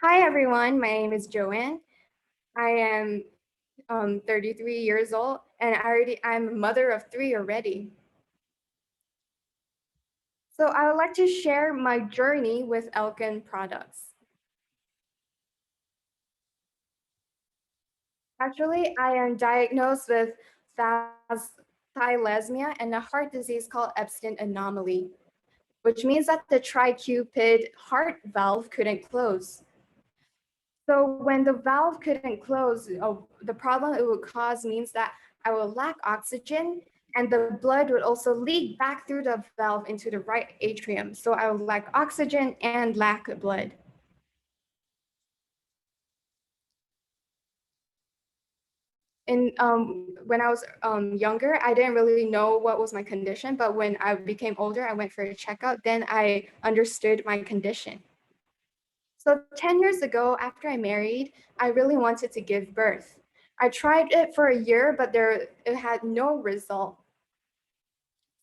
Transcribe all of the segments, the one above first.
Hi everyone, my name is Joanne. I am 33 years old and I'm a mother of three already. So I would like to share my journey with Elkin products. Actually, I am diagnosed with thalassemia and a heart disease called Epstein anomaly, which means that the tricupid heart valve couldn't close. So when the valve couldn't close, the problem it would cause means that I will lack oxygen and the blood would also leak back through the valve into the right atrium. So I would lack oxygen and lack blood. And when I was younger, I didn't really know what was my condition, but when I became older, I went for a checkup, then I understood my condition. So 10 years ago, after I married, I really wanted to give birth. I tried it for a year, but it had no result.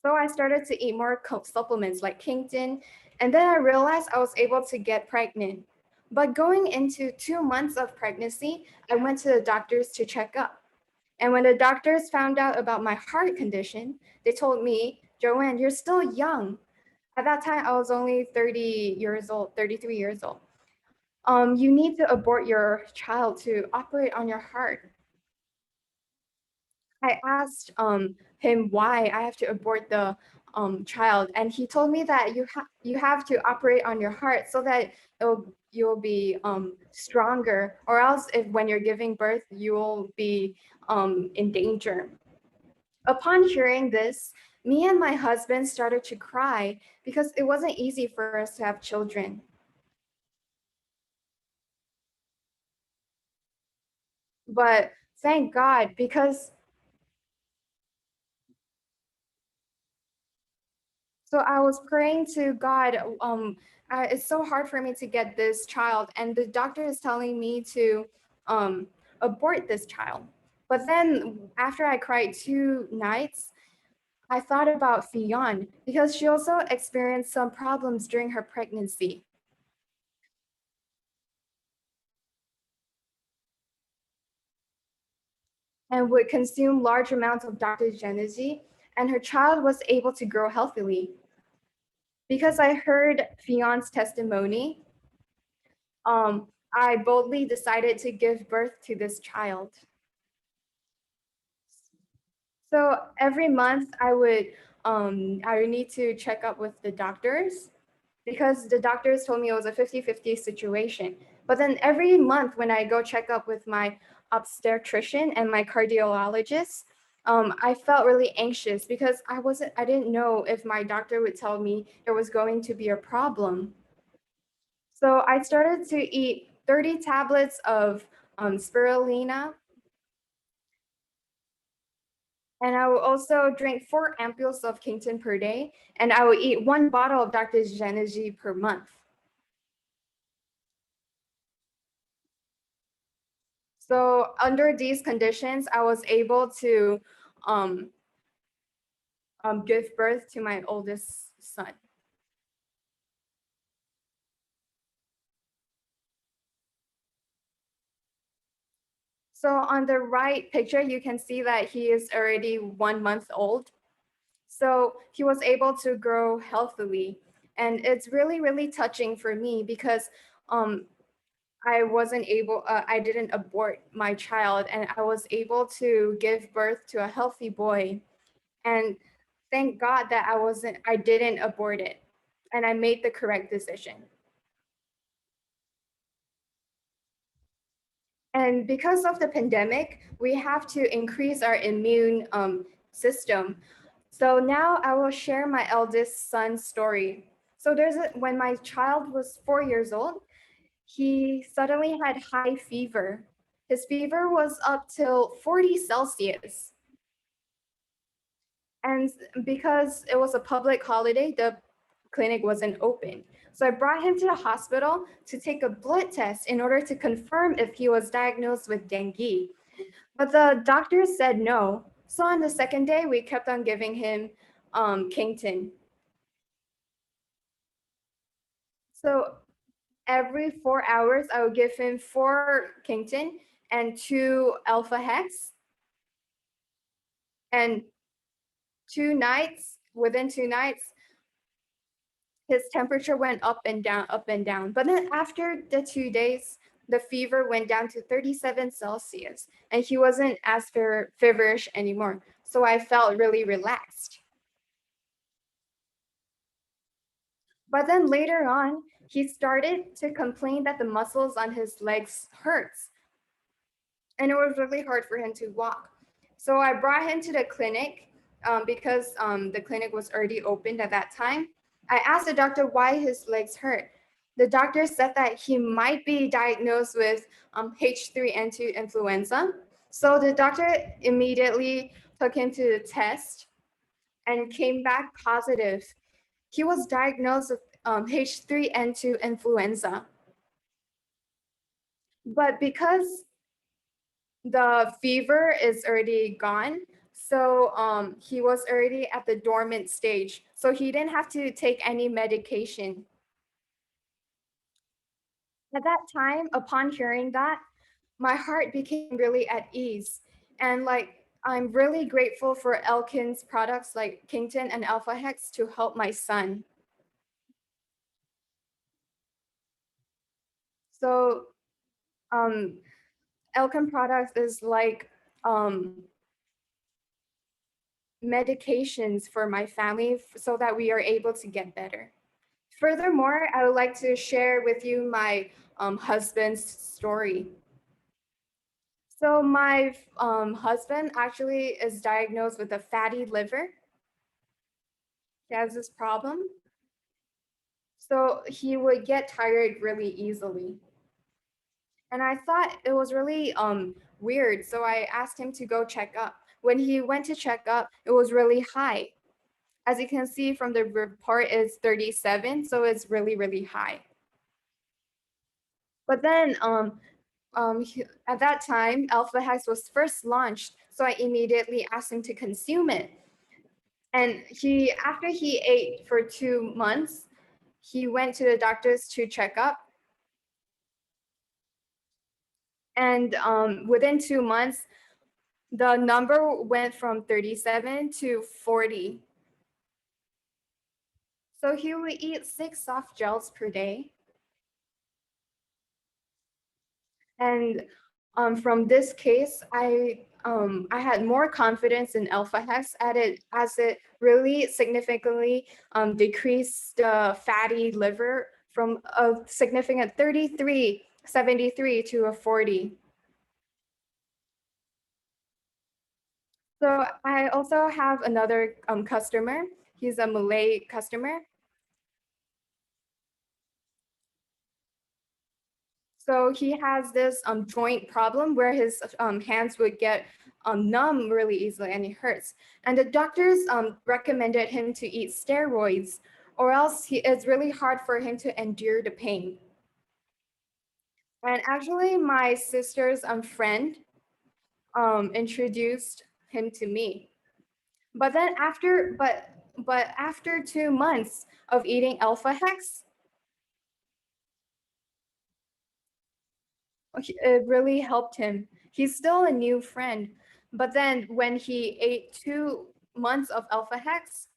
So I started to eat more supplements like Kinkton, and then I realized I was able to get pregnant. But going into 2 months of pregnancy, I went to the doctors to check up. And when the doctors found out about my heart condition, they told me, Joanne, you're still young. At that time, I was only 30 years old, 33 years old. You need to abort your child to operate on your heart. I asked him why I have to abort the child, and he told me that you have to operate on your heart so that you'll be stronger, or else if when you're giving birth, you will be in danger. Upon hearing this, me and my husband started to cry because it wasn't easy for us to have children. But thank God, because so I was praying to God. It's so hard for me to get this child, and the doctor is telling me to um, abort this child. But then, after I cried 2 nights, I thought about Fionn because she also experienced some problems during her pregnancy and would consume large amounts of Dr. energy, and her child was able to grow healthily. Because I heard Fionn's testimony, I boldly decided to give birth to this child. So every month I would need to check up with the doctors because the doctors told me it was a 50-50 situation. But then every month when I go check up with my obstetrician and my cardiologist, I felt really anxious because I didn't know if my doctor would tell me there was going to be a problem. So I started to eat 30 tablets of spirulina, and I will also drink 4 ampoules of Kinkton per day, and I will eat 1 bottle of Dr. Energy per month. So under these conditions, I was able to um, give birth to my oldest son. So on the right picture, you can see that he is already 1 month old. So he was able to grow healthily. And it's really, really touching for me because um, I didn't abort my child and I was able to give birth to a healthy boy. And thank God that I didn't abort it and I made the correct decision. And because of the pandemic, we have to increase our immune system. So now I will share my eldest son's story. So when my child was 4 years old, he suddenly had high fever. His fever was up till 40 Celsius. And because it was a public holiday, the clinic wasn't open. So I brought him to the hospital to take a blood test in order to confirm if he was diagnosed with dengue. But the doctors said no. So on the second day, we kept on giving him Kington. So every 4 hours, I would give him 4 Kington and 2 Alpha Hex. And 2 nights, within 2 nights, his temperature went up and down, up and down. But then after the 2 days, the fever went down to 37 Celsius and he wasn't as feverish anymore. So I felt really relaxed. But then later on, he started to complain that the muscles on his legs hurts. And it was really hard for him to walk. So I brought him to the clinic because the clinic was already opened at that time. I asked the doctor why his legs hurt. The doctor said that he might be diagnosed with H3N2 influenza. So the doctor immediately took him to the test and came back positive. He was diagnosed with H3N2 influenza. But because the fever is already gone, so he was already at the dormant stage. So he didn't have to take any medication. At that time, upon hearing that, my heart became really at ease. And like, I'm really grateful for Elkin's products like Kington and Alpha Hex to help my son. So um, Elkin products is like medications for my family so that we are able to get better. Furthermore, I would like to share with you my husband's story. So my husband actually is diagnosed with a fatty liver. He has this problem. So he would get tired really easily. And I thought it was really weird. So I asked him to go check up. When he went to check up, it was really high. As you can see from the report, it's 37. So it's really, really high. But then at that time, Alpha Hex was first launched. So I immediately asked him to consume it. And after he ate for 2 months, he went to the doctors to check up. And within 2 months, the number went from 37 to 40. So he would eat 6 soft gels per day. And from this case, I had more confidence in Alpha Hex as it really significantly decreased the fatty liver from a significant 33/73 to a 40. So I also have another customer. He's a Malay customer. So he has this joint problem where his hands would get numb really easily and it hurts. And the doctors recommended him to eat steroids or else it's really hard for him to endure the pain. And actually my sister's friend introduced him to me. But then after 2 months of eating Alpha Hex, it really helped him. He's still a new friend, but then when he ate 2 months of Alpha Hex,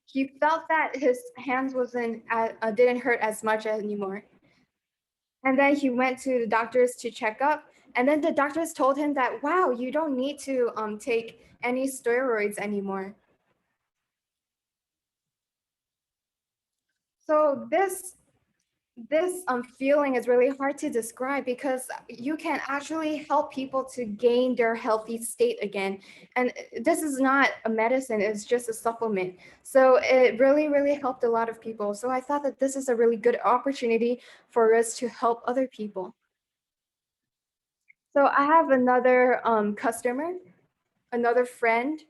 he felt that his hands didn't hurt as much anymore. And then he went to the doctors to check up, and then the doctors told him that, wow, you don't need to take any steroids anymore. So this feeling is really hard to describe because you can actually help people to gain their healthy state again. And this is not a medicine, it's just a supplement. So it really, really helped a lot of people. So I thought that this is a really good opportunity for us to help other people. So I have another customer, another friend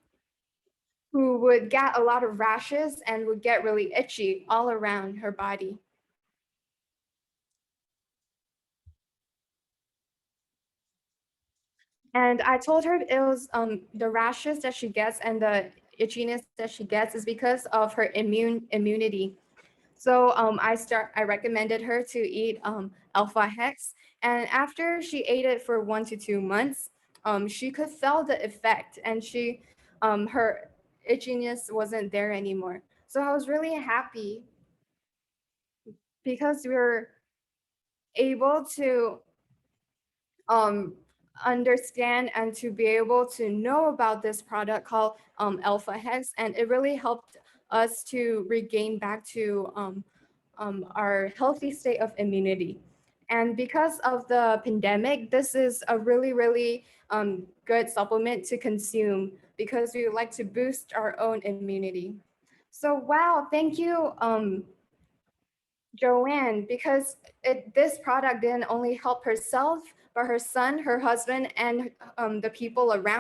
who would get a lot of rashes and would get really itchy all around her body. And I told her it was the rashes that she gets and the itchiness that she gets is because of her immunity. So I recommended her to eat alpha hex, and after she ate it for 1 to 2 months, she could feel the effect, and her itchiness wasn't there anymore. So I was really happy because we were able to um, understand and to be able to know about this product called alpha hex, and it really helped us to regain back to our healthy state of immunity. And because of the pandemic, this is a really, really good supplement to consume because we would like to boost our own immunity. So, wow, thank you, Joanne, because this product didn't only help herself, but her son, her husband, and the people around